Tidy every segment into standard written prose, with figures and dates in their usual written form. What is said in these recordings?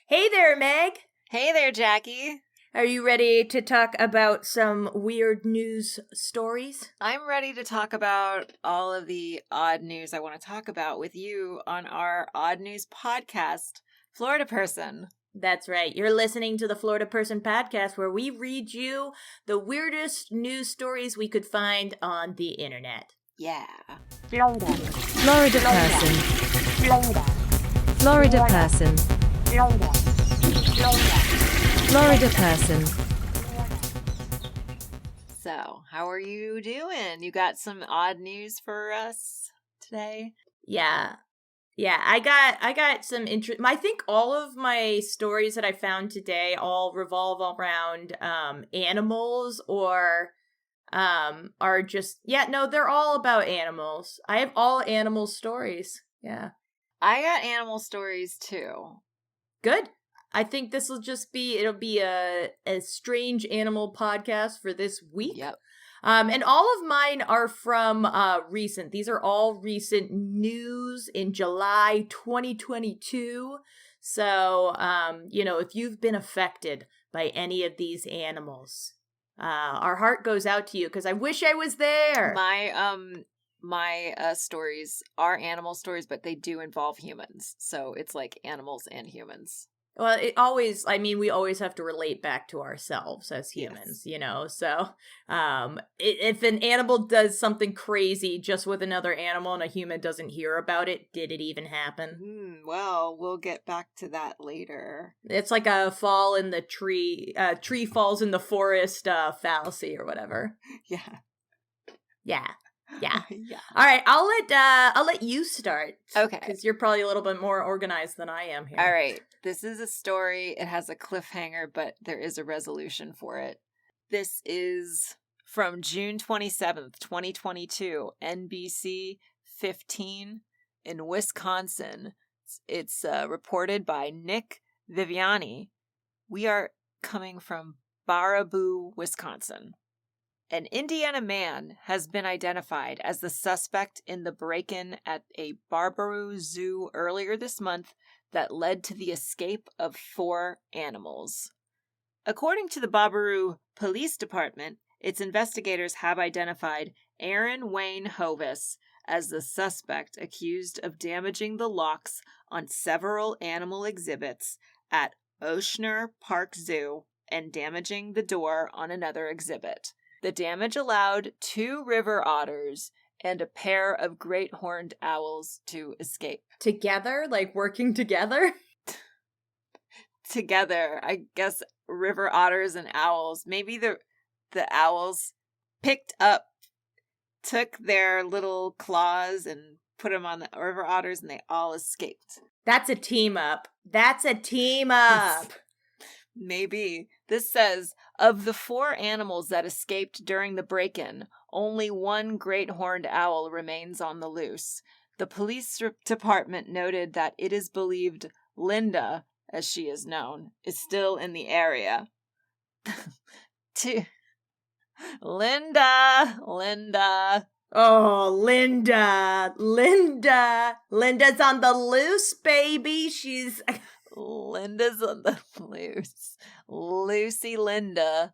Hey there, Meg. Hey there, Jackie. Are you ready to talk about some weird news stories? I'm ready to talk about all of the odd news I want to talk about with you on our Odd News podcast, Florida Person. That's right. You're listening to the Florida Person podcast, where we read you the weirdest news stories we could find on the internet. Yeah. Florida Person. Florida Person. Florida Person. So, how are you doing? You got some odd news for us today? Yeah. I got some interest. I think all of my stories that I found today all revolve around animals or are just they're all about animals. I have all animal stories. Yeah. I got animal stories too. Good. I think this will it'll be a strange animal podcast for this week. Yep. And all of mine are from recent. These are all recent news in July 2022. So, if you've been affected by any of these animals, our heart goes out to you because I wish I was there. My stories are animal stories, but they do involve humans. So it's like animals and humans. Well, we always have to relate back to ourselves as humans, yes. So if an animal does something crazy just with another animal and a human doesn't hear about it, did it even happen? Well, we'll get back to that later. It's like a fall in the tree, tree falls in the forest fallacy or whatever. Yeah. Yeah. Yeah. All right, I'll let you start. Okay. Because you're probably a little bit more organized than I am here. All right. This is a story. It has a cliffhanger, but there is a resolution for it. This is from June 27th, 2022, NBC 15 in Wisconsin. It's reported by Nick Viviani. We are coming from Baraboo, Wisconsin. An Indiana man has been identified as the suspect in the break-in at a Baraboo zoo earlier this month that led to the escape of 4 animals. According to the Baraboo Police Department, its investigators have identified Aaron Wayne Hovis as the suspect accused of damaging the locks on several animal exhibits at Oshner Park Zoo and damaging the door on another exhibit. The damage allowed 2 river otters and a pair of great horned owls to escape. Together? Like working together? Together. I guess river otters and owls. Maybe the owls took their little claws and put them on the river otters and they all escaped. That's a team up. That's a team up. Maybe. This says, of the 4 animals that escaped during the break-in, only 1 great horned owl remains on the loose. The police department noted that it is believed Linda, as she is known, is still in the area. Linda. Oh, Linda. Linda's on the loose, baby. Linda's on the loose. Lucy Linda.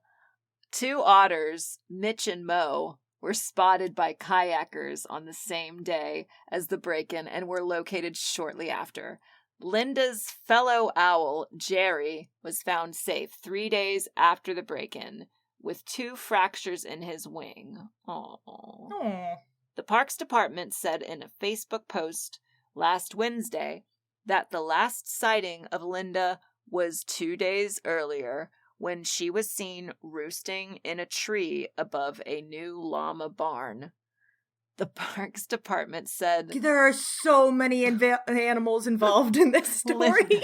2 otters, Mitch and Mo, were spotted by kayakers on the same day as the break-in and were located shortly after. Linda's fellow owl, Jerry, was found safe 3 days after the break-in, with 2 fractures in his wing. Aww. The Parks Department said in a Facebook post last Wednesday that the last sighting of Linda was 2 days earlier when she was seen roosting in a tree above a new llama barn. The Parks Department said... There are so many animals involved in this story.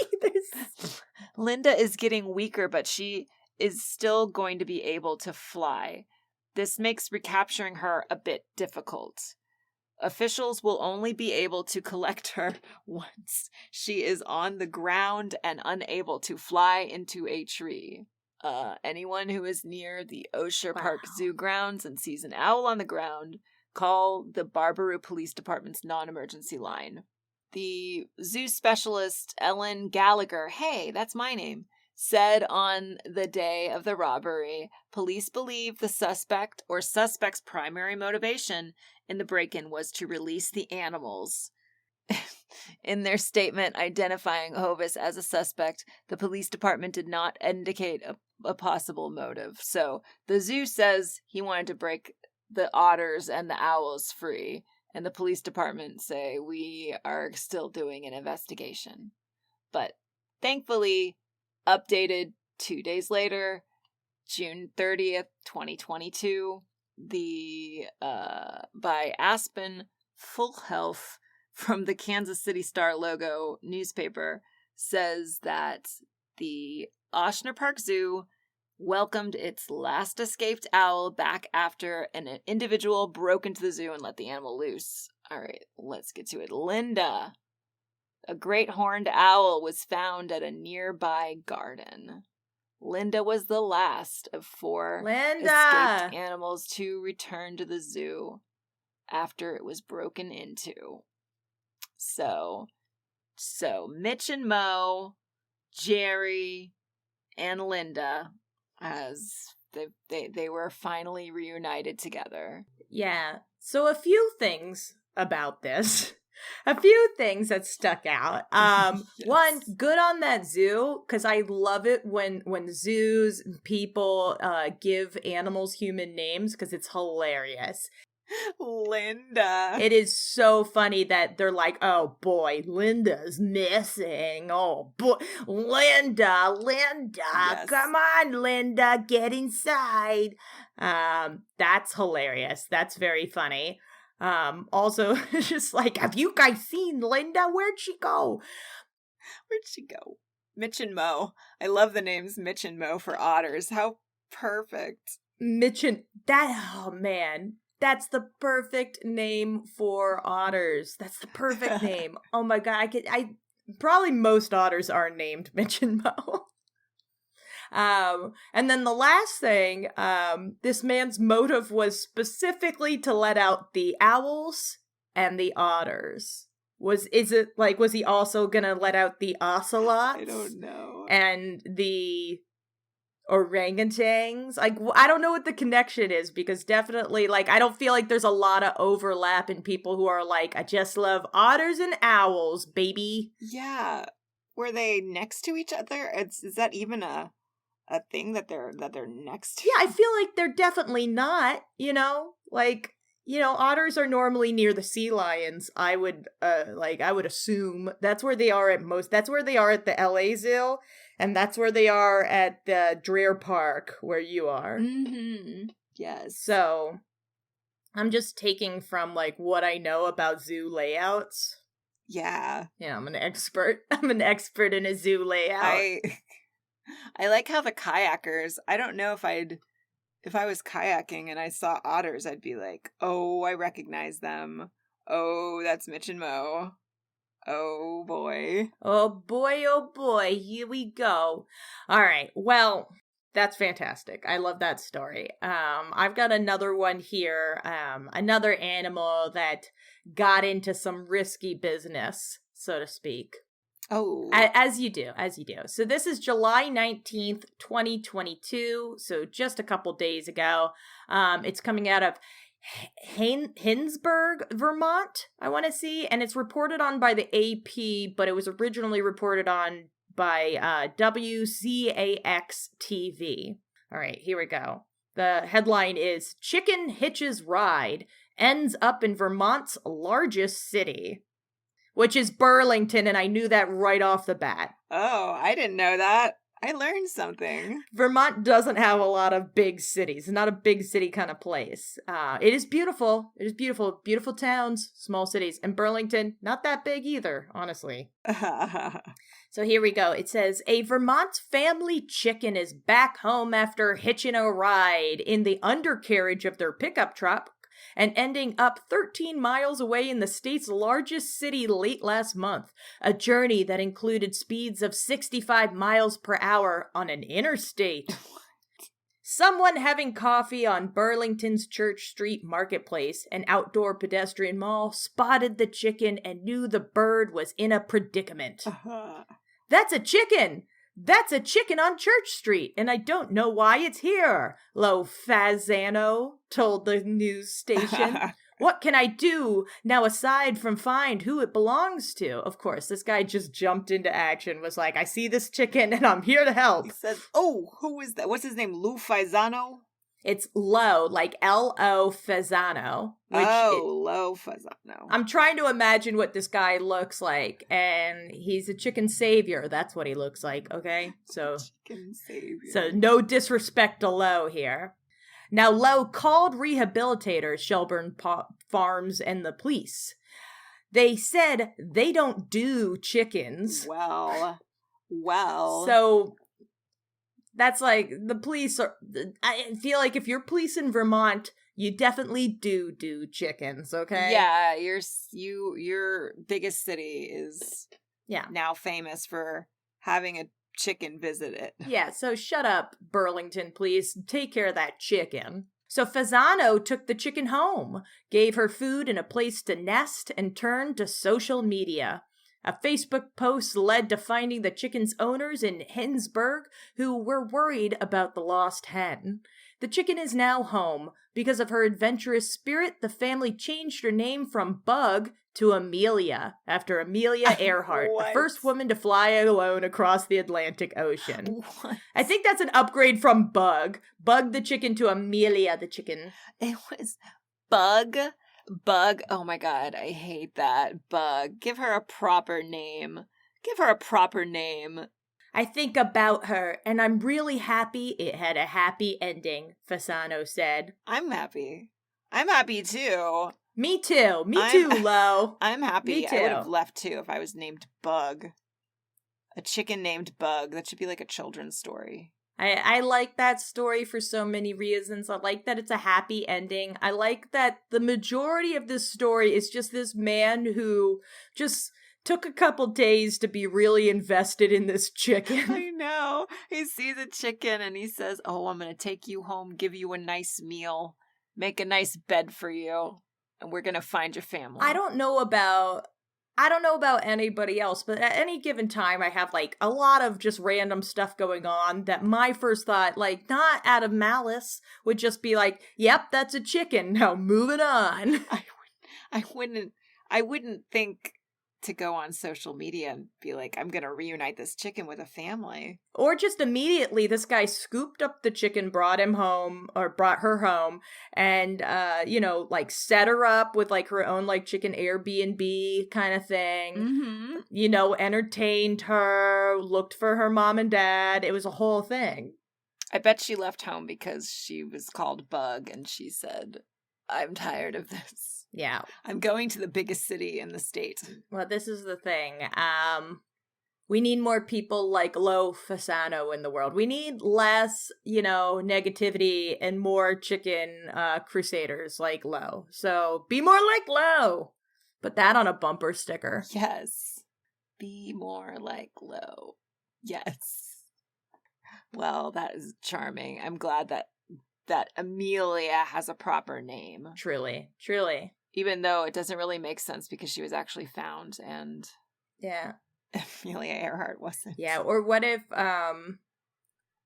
Linda is getting weaker, but she is still going to be able to fly. This makes recapturing her a bit difficult. Officials will only be able to collect her once she is on the ground and unable to fly into a tree. Anyone who is near the Osher Park Zoo grounds and sees an owl on the ground, call the Baraboo Police Department's non-emergency line. The zoo specialist Ellen Gallagher, hey, that's my name, said on the day of the robbery, police believe the suspect or suspect's primary motivation in the break-in was to release the animals. In their statement identifying Hovis as a suspect, the police department did not indicate a possible motive. So the zoo says he wanted to break the otters and the owls free, and the police department say we are still doing an investigation. But thankfully, updated 2 days later, June 30th, 2022, by Aspen Full Health from the Kansas City Star Logo newspaper says that the Ochsner Park Zoo welcomed its last escaped owl back after an individual broke into the zoo and let the animal loose. All right, let's get to it. Linda, a great horned owl, was found at a nearby garden. Linda was the last of 4 escaped animals to return to the zoo after it was broken into. So Mitch and Mo, Jerry, and Linda, as they were finally reunited together. Yeah. So a few things about this. A few things that stuck out. Yes. One, good on that zoo, because I love it when zoos and people give animals human names, because it's hilarious. Linda. It is so funny that they're like, oh boy, Linda's missing. Oh boy, Linda, yes. Come on, Linda, get inside. That's hilarious. That's very funny. Also, just like, have you guys seen Linda? Where'd she go? Mitch and Mo. I love the names Mitch and Mo for otters. How perfect. Mitch and oh man. That's the perfect name for otters. That's the perfect name. Oh my god, I probably most otters are named Mitch and Mo. And then the last thing, this man's motive was specifically to let out the owls and the otters. Was he also gonna let out the ocelots? I don't know. And the orangutans? Like, I don't know what the connection is, because definitely, like, I don't feel like there's a lot of overlap in people who are like, I just love otters and owls, baby. Yeah. Were they next to each other? Is that even a thing that they're next to? Yeah, I feel like they're definitely not, like, otters are normally near the sea lions. I would assume that's where they are that's where they are at the LA Zoo, and that's where they are at the Dreher Park where you are. Mm-hmm. Yes. So I'm just taking from like what I know about zoo layouts. Yeah. Yeah, I'm an expert. I'm an expert in a zoo layout. I like how the kayakers, I don't know if I was kayaking and I saw otters, I'd be like, oh, I recognize them. Oh, that's Mitch and Mo. Oh, boy. Oh, boy, oh, boy. Here we go. All right. Well, that's fantastic. I love that story. I've got another one here. Another animal that got into some risky business, so to speak. Oh. As you do. So this is July 19th, 2022. So just a couple days ago. It's coming out of Hinsburg, Vermont, I want to see. And it's reported on by the AP, but it was originally reported on by WCAX-TV. All right, here we go. The headline is, Chicken Hitches Ride Ends Up in Vermont's Largest City. Which is Burlington, and I knew that right off the bat. Oh, I didn't know that. I learned something. Vermont doesn't have a lot of big cities. It's not a big city kind of place. It is beautiful. It is beautiful. Beautiful towns, small cities. And Burlington, not that big either, honestly. So here we go. It says, a Vermont family chicken is back home after hitching a ride in the undercarriage of their pickup truck and ending up 13 miles away in the state's largest city late last month. A journey that included speeds of 65 miles per hour on an interstate. Someone having coffee on Burlington's Church Street Marketplace, an outdoor pedestrian mall, spotted the chicken and knew the bird was in a predicament. That's a chicken! That's a chicken on Church Street, and I don't know why it's here, Lo Fazano told the news station. What can I do now aside from find who it belongs to? Of course, this guy just jumped into action, was like, I see this chicken and I'm here to help. He says, oh, who is that? What's his name? Lou Faisano? It's Lo, like L-O Fazano. Lo Fazano. I'm trying to imagine what this guy looks like, and he's a chicken savior. That's what he looks like, okay? So, Chicken savior. So no disrespect to Lo here. Now, Lo called rehabilitators, Shelburne Farms, and the police. They said they don't do chickens. Well. So that's like, the police are, I feel like if you're police in Vermont, you definitely do chickens, okay? Yeah, your biggest city is now famous for having a chicken visit it. Yeah, so shut up, Burlington, please. Take care of that chicken. So Fasano took the chicken home, gave her food and a place to nest, and turned to social media. A Facebook post led to finding the chicken's owners in Hinsburg, who were worried about the lost hen. The chicken is now home. Because of her adventurous spirit, the family changed her name from Bug to Amelia, after Amelia Earhart, the first woman to fly alone across the Atlantic Ocean. What? I think that's an upgrade from Bug. Bug the chicken to Amelia the chicken. It was Bug. Oh my god, I hate that. Bug. Give her a proper name. I think about her, and I'm really happy it had a happy ending, Fasano said. I'm happy. I'm happy too. Me too, Lo. I'm happy. Me too. I would have left too if I was named Bug. A chicken named Bug. That should be like a children's story. I like that story for so many reasons. I like that it's a happy ending. I like that the majority of this story is just this man who just took a couple days to be really invested in this chicken. I know. He sees a chicken and he says, oh, I'm going to take you home, give you a nice meal, make a nice bed for you, and we're going to find your family. I don't know about anybody else, but at any given time, I have like a lot of just random stuff going on that my first thought, like not out of malice, would just be like, yep, that's a chicken. Now moving on. I wouldn't think to go on social media and be like, I'm going to reunite this chicken with a family. Or just immediately, this guy scooped up the chicken, brought her home, and, like set her up with like her own like chicken Airbnb kind of thing. Mm-hmm. Entertained her, looked for her mom and dad. It was a whole thing. I bet she left home because she was called Bug and she said, I'm tired of this. Yeah. I'm going to the biggest city in the state. Well, this is the thing. We need more people like Lo Fasano in the world. We need less, negativity and more chicken crusaders like Lo. So be more like Lo. Put that on a bumper sticker. Yes. Be more like Lo. Yes. Well, that is charming. I'm glad that Amelia has a proper name. Truly. Even though it doesn't really make sense because she was actually found and yeah, Amelia Earhart wasn't. Yeah, or what if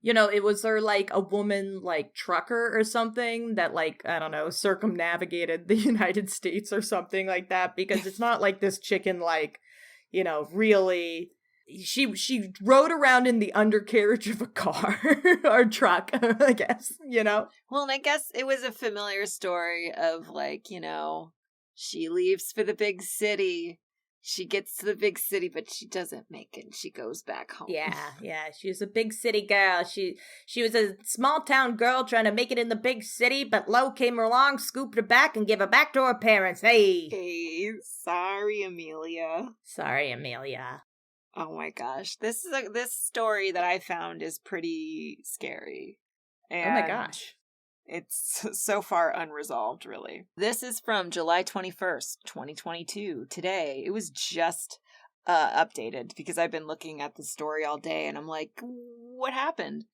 it was there like a woman like trucker or something that like, I don't know, circumnavigated the United States or something like that, because it's not like this chicken like, really. She rode around in the undercarriage of a car or truck, I guess, Well, and I guess it was a familiar story of like, she leaves for the big city. She gets to the big city, but she doesn't make it. She goes back home. Yeah. She was a big city girl. She was a small town girl trying to make it in the big city, but Lo came along, scooped her back, and gave her back to her parents. Hey, sorry, Amelia. Oh my gosh. This story that I found is pretty scary. And oh my gosh. It's so far unresolved, really. This is from July 21st, 2022. Today. It was just updated because I've been looking at the story all day and I'm like, what happened?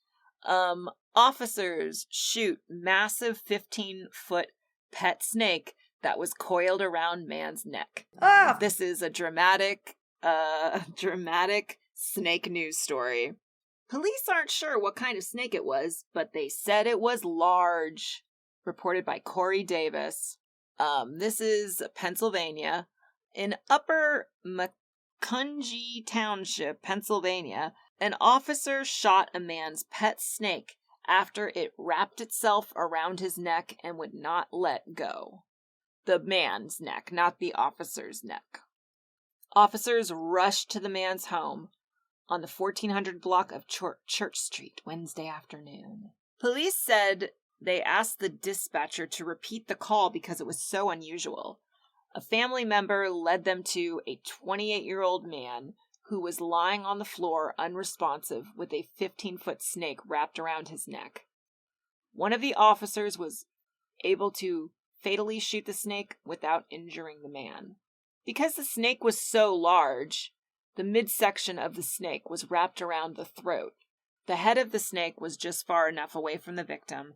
Officers shoot massive 15-foot pet snake that was coiled around man's neck. Ah! This is a dramatic snake news story. Police aren't sure what kind of snake it was, but they said it was large. Reported by Corey Davis. This is Pennsylvania. In Upper Macungie Township, Pennsylvania, an officer shot a man's pet snake after it wrapped itself around his neck and would not let go. The man's neck, not the officer's neck. Officers rushed to the man's home on the 1400 block of Church Street Wednesday afternoon. Police said they asked the dispatcher to repeat the call because it was so unusual. A family member led them to a 28-year-old man who was lying on the floor unresponsive with a 15-foot snake wrapped around his neck. One of the officers was able to fatally shoot the snake without injuring the man. Because the snake was so large, the midsection of the snake was wrapped around the throat. The head of the snake was just far enough away from the victim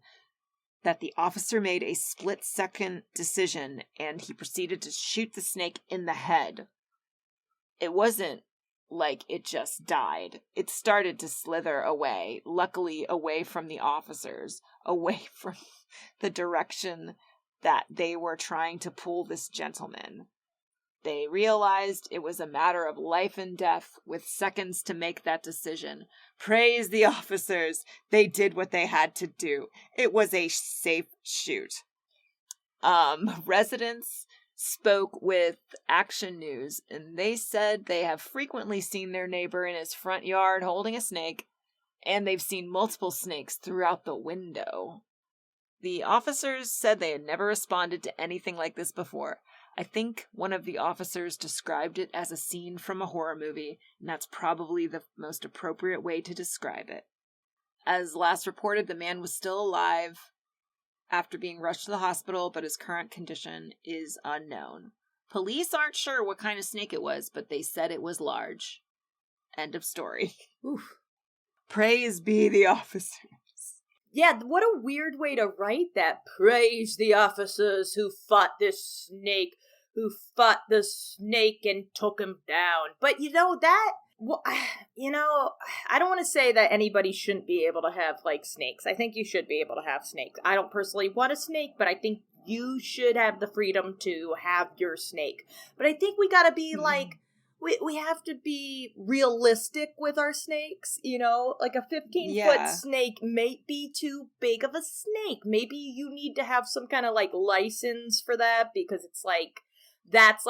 that the officer made a split-second decision and he proceeded to shoot the snake in the head. It wasn't like it just died. It started to slither away, luckily away from the officers, away from the direction that they were trying to pull this gentleman. They realized it was a matter of life and death with seconds to make that decision. Praise the officers. They did what they had to do. It was a safe shoot. Residents spoke with Action News, and they said they have frequently seen their neighbor in his front yard holding a snake, and they've seen multiple snakes throughout the window. The officers said they had never responded to anything like this before. I think one of the officers described it as a scene from a horror movie, and that's probably the most appropriate way to describe it. As last reported, the man was still alive after being rushed to the hospital, but his current condition is unknown. Police aren't sure what kind of snake it was, but they said it was large. End of story. Oof. Praise be the officers. Yeah, what a weird way to write that. Praise the officers who fought this snake, who fought the snake and took him down. But I don't want to say that anybody shouldn't be able to have, snakes. I think you should be able to have snakes. I don't personally want a snake, but I think you should have the freedom to have your snake. But I think we gotta be, we have to be realistic with our snakes, like a 15-foot snake may be too big of a snake. Maybe you need to have some kind of license for that because it's that's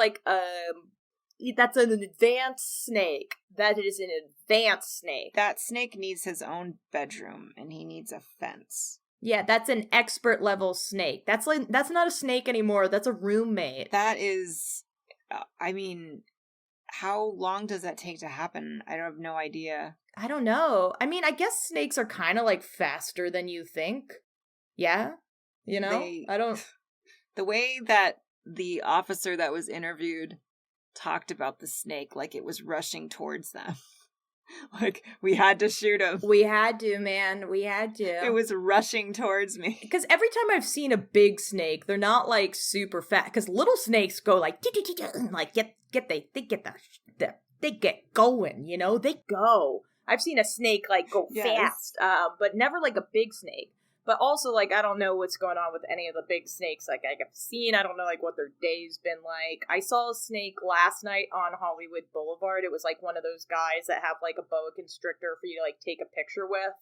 an advanced snake. That is an advanced snake. That snake needs his own bedroom and he needs a fence. Yeah, that's an expert level snake. That's not a snake anymore. That's a roommate. That is, how long does that take to happen? I have no idea. I don't know. I guess snakes are kind of faster than you think. Yeah? The way that the officer that was interviewed talked about the snake, it was rushing towards them. We had to shoot him. We had to, man. We had to. It was rushing towards me. Because every time I've seen a big snake, they're not super fat. Because little snakes go they get going, they go. I've seen a snake go fast, but never a big snake. But also, I don't know what's going on with any of the big snakes I've seen. I don't know, what their day's been like. I saw a snake last night on Hollywood Boulevard. It was, one of those guys that have, a boa constrictor for you to, take a picture with.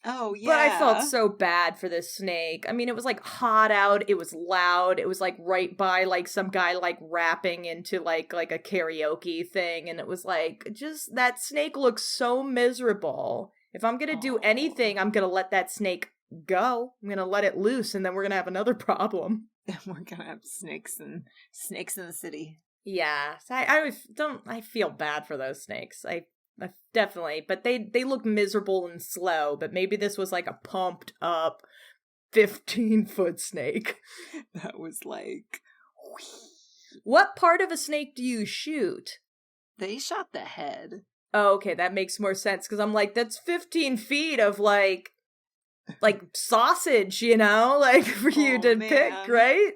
Oh, yeah. But I felt so bad for this snake. It was, hot out. It was loud. It was, right by, some guy, rapping into, a karaoke thing. And it was, just, that snake looks so miserable. If I'm going to do anything, I'm going to let that snake go. I'm going to let it loose, and then we're going to have another problem. We're going to have snakes in the city. Yeah. So I feel bad for those snakes. I definitely, but they look miserable and slow, but maybe this was a pumped up 15-foot snake. That was What part of a snake do you shoot? They shot the head. Oh, okay, that makes more sense, because I'm like, that's 15 feet of, like sausage, like, for you to pick, man. right?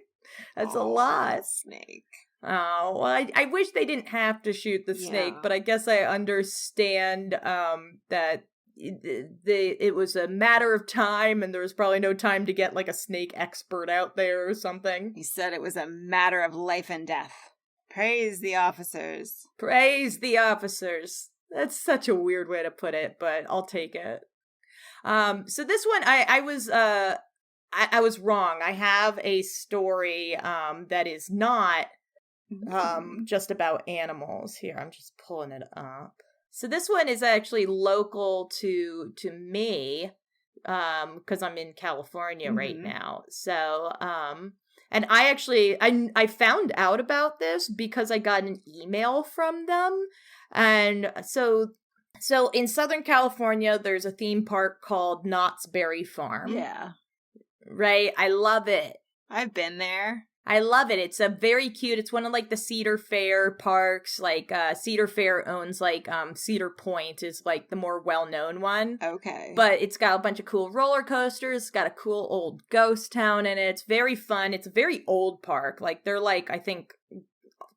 That's a lot. Snake. Oh, well, I wish they didn't have to shoot the snake, Yeah. but I guess I understand that it was a matter of time, and there was probably no time to get, like, a snake expert out there or something. He said it was a matter of life and death. Praise the officers. Praise the officers. That's such a weird way to put it, but I'll take it. So this one, I was wrong. I have a story that is not just about animals. Here, I'm just pulling it up. So this one is actually local to me, because I'm in California right now. So and I found out about this because I got an email from them. And so in Southern California, there's a theme park called Knott's Berry Farm. Yeah. Right? I love it. I've been there. I love it. It's a very cute. It's one of, like, the Cedar Fair parks. Like, Cedar Fair owns, like, Cedar Point is, like, the more well-known one. Okay. But it's got a bunch of cool roller coasters. It's got a cool old ghost town in it. It's very fun. It's a very old park. Like, they're, like, I think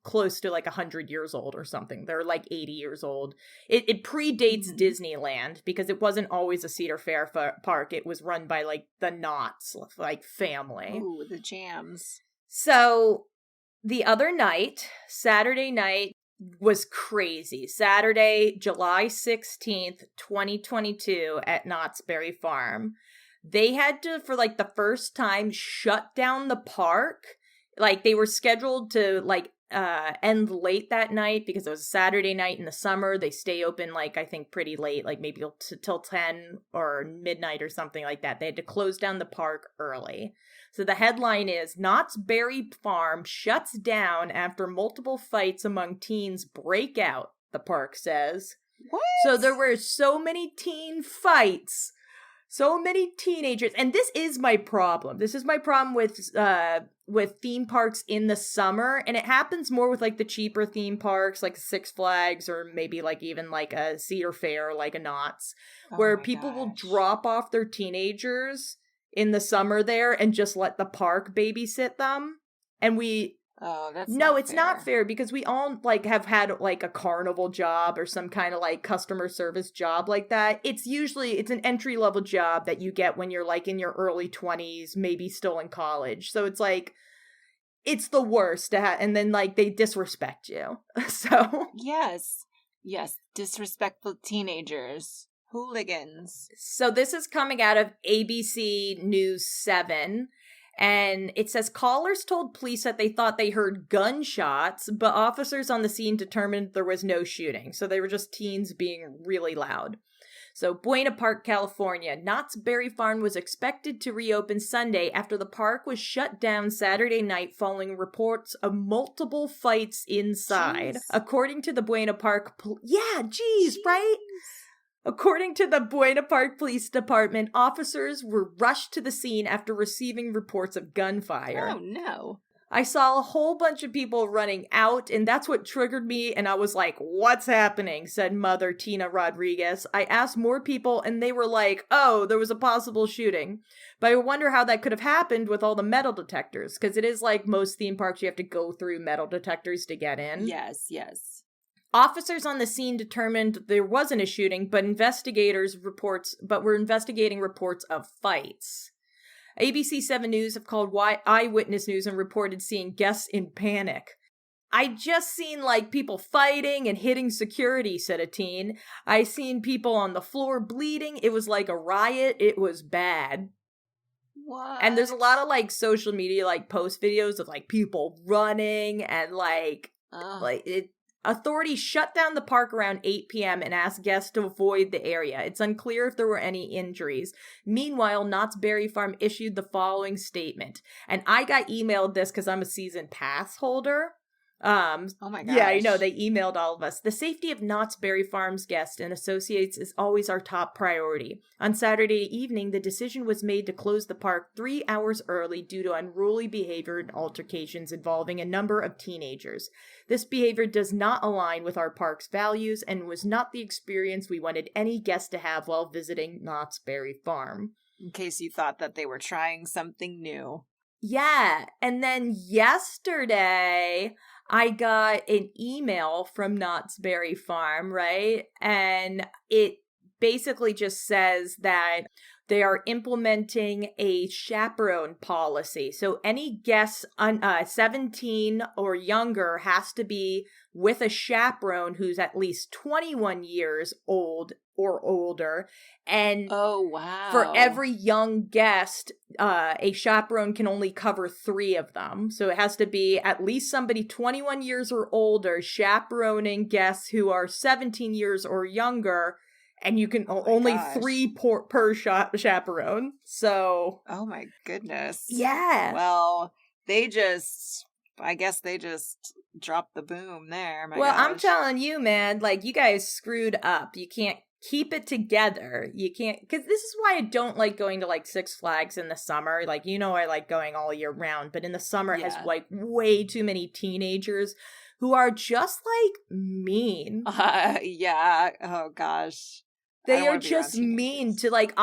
close to, like, 100 years old or something. They're, like, 80 years old. It predates Disneyland, because it wasn't always a Cedar Fair park. It was run by, like, the Knotts, like, family. Ooh, the jams. So the other night, Saturday night, was crazy. Saturday, July 16th, 2022 at Knott's Berry Farm. They had to, for, like, the first time, shut down the park. Like, they were scheduled to, like, end late that night because it was a Saturday night in the summer. They stay open, like, I think pretty late, like maybe till 10 or midnight or something like that. They had to close down the park early. So the headline is, Knott's Berry Farm shuts down after multiple fights among teens break out, the park says. What? So there were so many teen fights. So many teenagers, and this is my problem. This is my problem with theme parks in the summer, and it happens more with, like, the cheaper theme parks, like Six Flags, or maybe, like, even, like, a Cedar Fair, like a Knott's, where people will drop off their teenagers in the summer there and just let the park babysit them. And it's not fair, because we all, like, have had, like, a carnival job or some kind of, like, customer service job like that. It's an entry-level job that you get when you're, like, in your early 20s, maybe still in college. So it's, like, it's the worst to have, and then, like, they disrespect you. So. Yes. Disrespectful teenagers. Hooligans. So this is coming out of ABC News 7. And it says callers told police that they thought they heard gunshots, but officers on the scene determined there was no shooting. So they were just teens being really loud. So Buena Park, California. Knott's Berry Farm was expected to reopen Sunday after the park was shut down Saturday night following reports of multiple fights inside. Jeez. According to the Buena Park... right? According to the Buena Park Police Department, officers were rushed to the scene after receiving reports of gunfire. Oh, no. I saw a whole bunch of people running out, and that's what triggered me, and I was like, what's happening? Said Mother Tina Rodriguez. I asked more people, and they were like, oh, there was a possible shooting. But I wonder how that could have happened with all the metal detectors, because it is like most theme parks, you have to go through metal detectors to get in. Yes. Officers on the scene determined there wasn't a shooting, but were investigating reports of fights. ABC 7 News have called Eyewitness News and reported seeing guests in panic. I just seen, like, people fighting and hitting security, said a teen. I seen people on the floor bleeding. It was like a riot. It was bad. What? And there's a lot of, like, social media, like, post videos of, like, people running and, like, Authorities shut down the park around 8 p.m. and asked guests to avoid the area. It's unclear if there were any injuries. Meanwhile, Knott's Berry Farm issued the following statement. And I got emailed this because I'm a season pass holder. Oh my gosh. Yeah, I know, they emailed all of us. The safety of Knott's Berry Farms guests and associates is always our top priority. On Saturday evening, the decision was made to close the park 3 hours early due to unruly behavior and altercations involving a number of teenagers. This behavior does not align with our park's values and was not the experience we wanted any guest to have while visiting Knott's Berry Farm. In case you thought that they were trying something new. Yeah, and then yesterday I got an email from Knott's Berry Farm, right? And it basically just says that they are implementing a chaperone policy. So any guests 17 or younger has to be with a chaperone who's at least 21 years old or older. And oh, wow. For every young guest, a chaperone can only cover 3 of them. So it has to be at least somebody 21 years or older chaperoning guests who are 17 years or younger. And you can only gosh. 3 per chaperone. So. Oh my goodness. Yeah. Well, I guess they just dropped the boom there. Well, I'm telling you, man, like, you guys screwed up. You can't keep it together. You can't, because this is why I don't like going to, like, Six Flags in the summer. Like, you know, I like going all year round, but in the summer it has, like, way too many teenagers who are just, like, mean. Yeah. Oh, gosh. They are just mean to, like,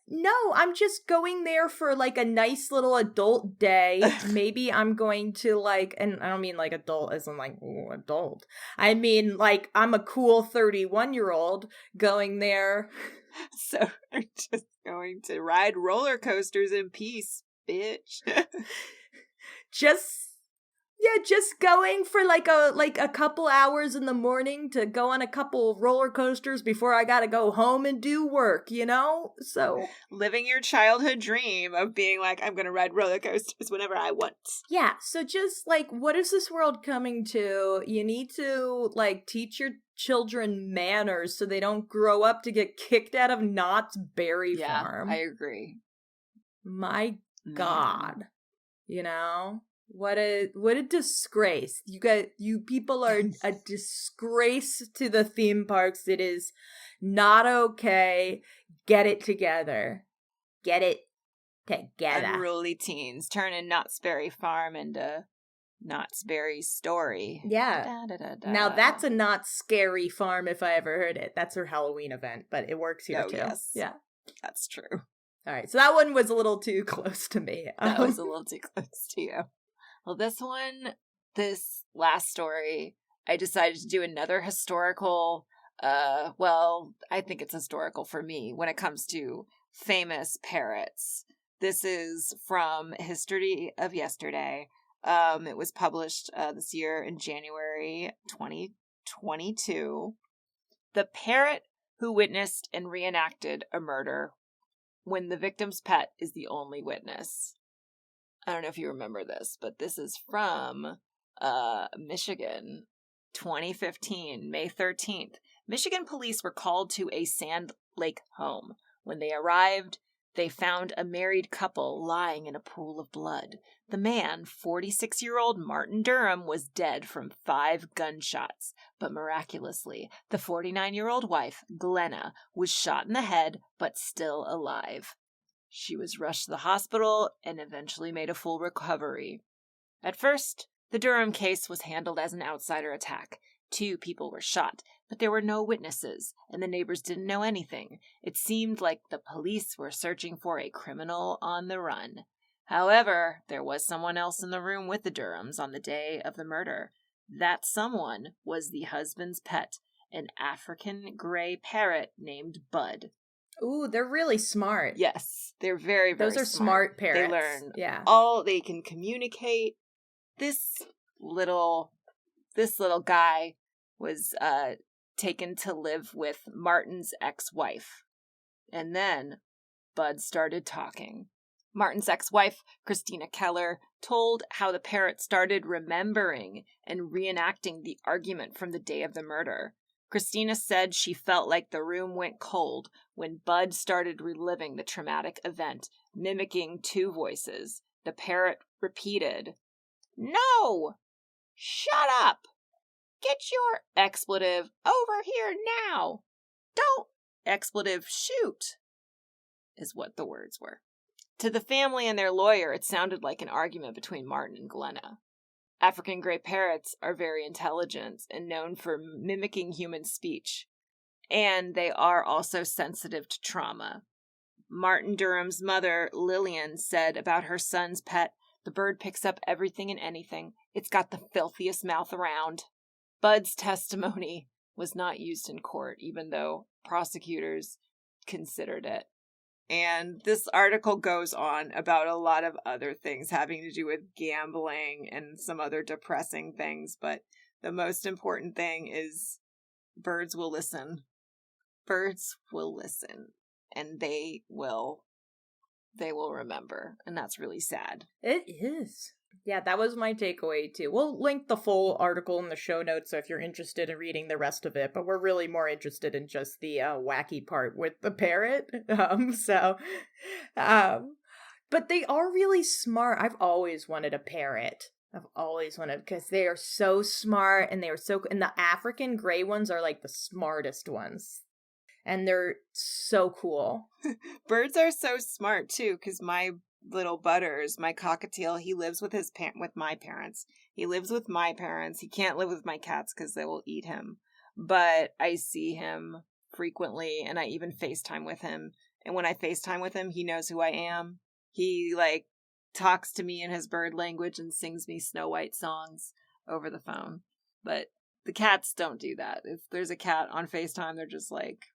no, I'm just going there for, like, a nice little adult day. Maybe I'm going to, like, and I don't mean, like, adult as in, like, ooh, adult. I mean, like, I'm a cool 31-year-old going there. So they're just going to ride roller coasters in peace, bitch. Just going for like a couple hours in the morning to go on a couple roller coasters before I gotta go home and do work, you know? So living your childhood dream of being like, I'm gonna ride roller coasters whenever I want. Yeah, so just like, what is this world coming to? You need to like teach your children manners so they don't grow up to get kicked out of Knott's Berry Farm. I agree. My God. You know? What a disgrace. You people are a disgrace to the theme parks. It is not okay. Get it together. Get it together. Unruly teens turning Knott's Berry Farm into Knott's Berry Story. Yeah. Now that's a not scary farm if I ever heard it. That's her Halloween event, but it works here too. Yes. Yeah. That's true. All right. So that one was a little too close to me. That was a little too close to you. Well, this last story, I decided to do another historical, I think it's historical for me when it comes to famous parrots. This is from History of Yesterday. It was published this year in January 2022. The parrot who witnessed and reenacted a murder when the victim's pet is the only witness. I don't know if you remember this, but this is from Michigan, 2015, May 13th. Michigan police were called to a Sand Lake home. When they arrived, they found a married couple lying in a pool of blood. The man, 46-year-old Martin Durham, was dead from 5 gunshots, but miraculously, the 49-year-old wife, Glenna, was shot in the head, but still alive. She was rushed to the hospital and eventually made a full recovery. At first, the Durham case was handled as an outsider attack. 2 people were shot, but there were no witnesses, and the neighbors didn't know anything. It seemed like the police were searching for a criminal on the run. However, there was someone else in the room with the Durhams on the day of the murder. That someone was the husband's pet, an African gray parrot named Bud. Ooh, they're really smart. Yes, they're very, very Those are smart parrots. They learn yeah. They can communicate. This little guy was taken to live with Martin's ex-wife. And then Bud started talking. Martin's ex-wife, Christina Keller, told how the parrot started remembering and reenacting the argument from the day of the murder. Christina said she felt like the room went cold when Bud started reliving the traumatic event, mimicking 2 voices. The parrot repeated, "No! Shut up! Get your expletive over here now! Don't expletive shoot, is what the words were. To the family and their lawyer, it sounded like an argument between Martin and Glenna. African gray parrots are very intelligent and known for mimicking human speech, and they are also sensitive to trauma. Martin Durham's mother, Lillian, said about her son's pet, "The bird picks up everything and anything. It's got the filthiest mouth around." Bud's testimony was not used in court, even though prosecutors considered it. And this article goes on about a lot of other things having to do with gambling and some other depressing things, but the most important thing is birds will listen. Birds will listen, and they will remember, and that's really sad. It is. Yeah, that was my takeaway too. We'll link the full article in the show notes so if you're interested in reading the rest of it, but we're really more interested in just the wacky part with the parrot. But they are really smart. I've always wanted a parrot. Because they are so smart and and the African gray ones are like the smartest ones. And they're so cool. Birds are so smart too, because my little Butters, my cockatiel, he lives with my parents. He lives with my parents. He can't live with my cats because they will eat him. But I see him frequently, and I even FaceTime with him. And when I FaceTime with him, he knows who I am. He talks to me in his bird language and sings me Snow White songs over the phone. But the cats don't do that. If there's a cat on FaceTime, they're just like,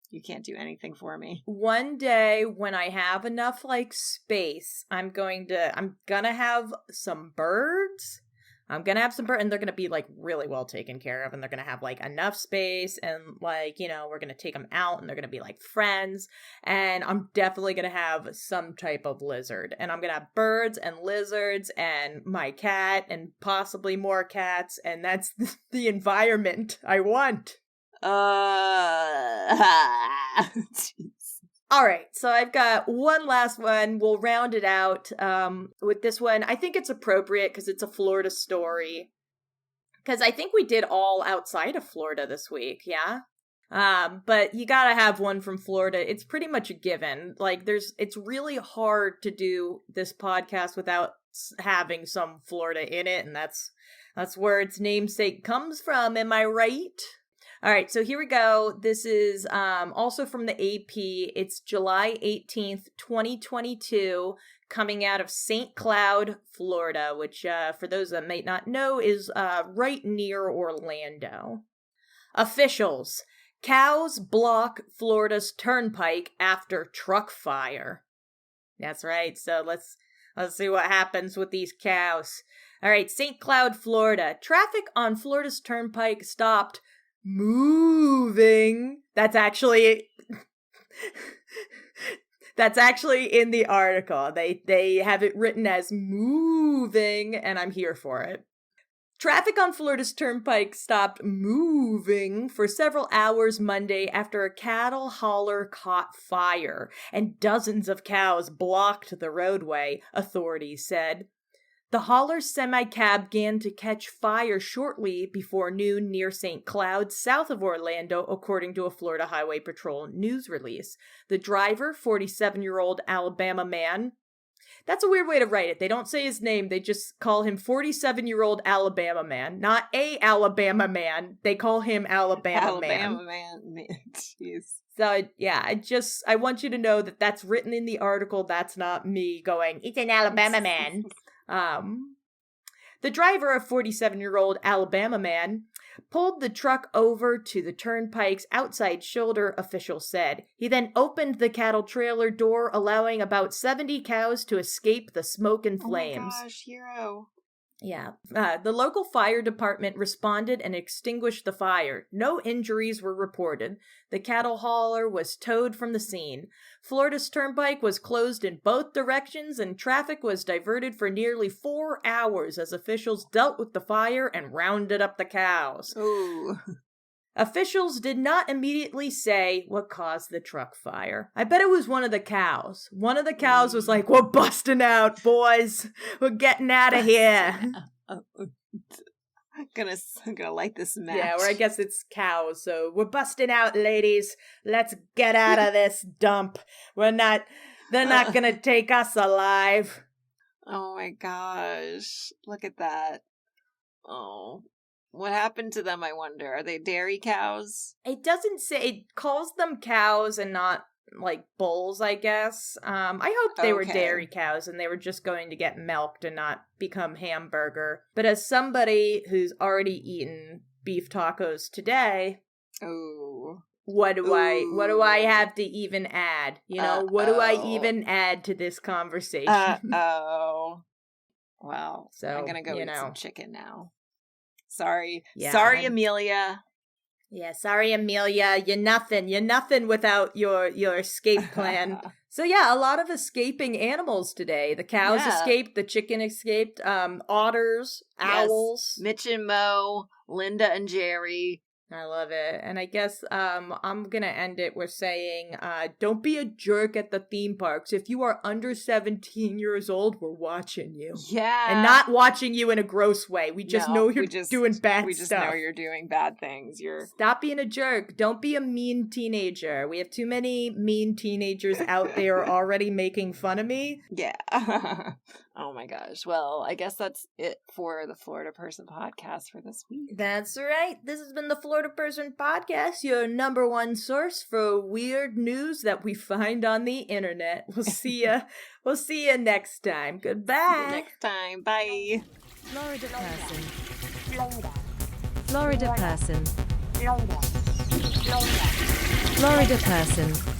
you can't do anything for me. One day when I have enough space, I'm gonna have some birds. And they're gonna be really well taken care of, and they're gonna have enough space, and we're gonna take them out, and they're gonna be friends. And I'm definitely gonna have some type of lizard, and I'm gonna have birds and lizards and my cat and possibly more cats, and that's the environment I want. All right, so I've got one last one. We'll round it out with this one. I think it's appropriate because it's a Florida story. Because I think we did all outside of Florida this week, yeah? But you gotta have one from Florida. It's pretty much a given. It's really hard to do this podcast without having some Florida in it, and that's where its namesake comes from. Am I right? All right, so here we go. This is also from the AP. It's July 18th, 2022, coming out of St. Cloud, Florida, which, for those that might not know, is right near Orlando. Officials. Cows block Florida's turnpike after truck fire. That's right, so let's see what happens with these cows. All right, St. Cloud, Florida. Traffic on Florida's turnpike stopped moving. That's actually in the article. They have it written as moving, and I'm here for it. Traffic on Florida's turnpike stopped moving for several hours Monday after a cattle hauler caught fire, and dozens of cows blocked the roadway, authorities said. The hauler's semi-cab began to catch fire shortly before noon near St. Cloud, south of Orlando, according to a Florida Highway Patrol news release. The driver, 47-year-old Alabama man. That's a weird way to write it. They don't say his name. They just call him 47-year-old Alabama man. Not a Alabama man. They call him Alabama man. Alabama man. Jeez. So, yeah, I want you to know that that's written in the article. That's not me going, it's an Alabama man. The driver, a 47-year-old Alabama man, pulled the truck over to the turnpike's outside shoulder, officials said. He then opened the cattle trailer door, allowing about 70 cows to escape the smoke and flames. Oh my gosh, hero. Yeah. The local fire department responded and extinguished the fire. No injuries were reported. The cattle hauler was towed from the scene. Florida's turnpike was closed in both directions, and traffic was diverted for nearly 4 hours as officials dealt with the fire and rounded up the cows. Ooh. Officials did not immediately say what caused the truck fire. I bet it was one of the cows. One of the cows was like, we're busting out, boys. We're getting out of here. I'm gonna light this match. Yeah, or I guess it's cows. So we're busting out, ladies. Let's get out of this dump. They're not gonna take us alive. Oh my gosh. Look at that. Oh. What happened to them, I wonder? Are they dairy cows? It doesn't say, it calls them cows and not like bulls, I guess. I hope they were dairy cows and they were just going to get milked and not become hamburger. But as somebody who's already eaten beef tacos today, what do I have to even add? You know, what do I even add to this conversation? Well, so I'm gonna go eat some chicken now. Sorry, Amelia. Yeah, sorry, Amelia. You're nothing without your escape plan. So yeah, a lot of escaping animals today. The cows escaped, the chicken escaped, otters, owls. Mitch and Mo, Linda and Jerry. I love it. And I guess I'm going to end it with saying, don't be a jerk at the theme parks. If you are under 17 years old, we're watching you. Yeah. And not watching you in a gross way. We just know you're doing bad stuff. We just know you're doing bad things. Stop being a jerk. Don't be a mean teenager. We have too many mean teenagers out there already making fun of me. Yeah. Oh my gosh. Well, I guess that's it for the Florida Person podcast for this week. That's right. This has been the Florida Person podcast, your number one source for weird news that we find on the internet. We'll see ya. We'll see you next time. Goodbye. See you next time. Bye. Florida Person. Florida Person. Florida Person.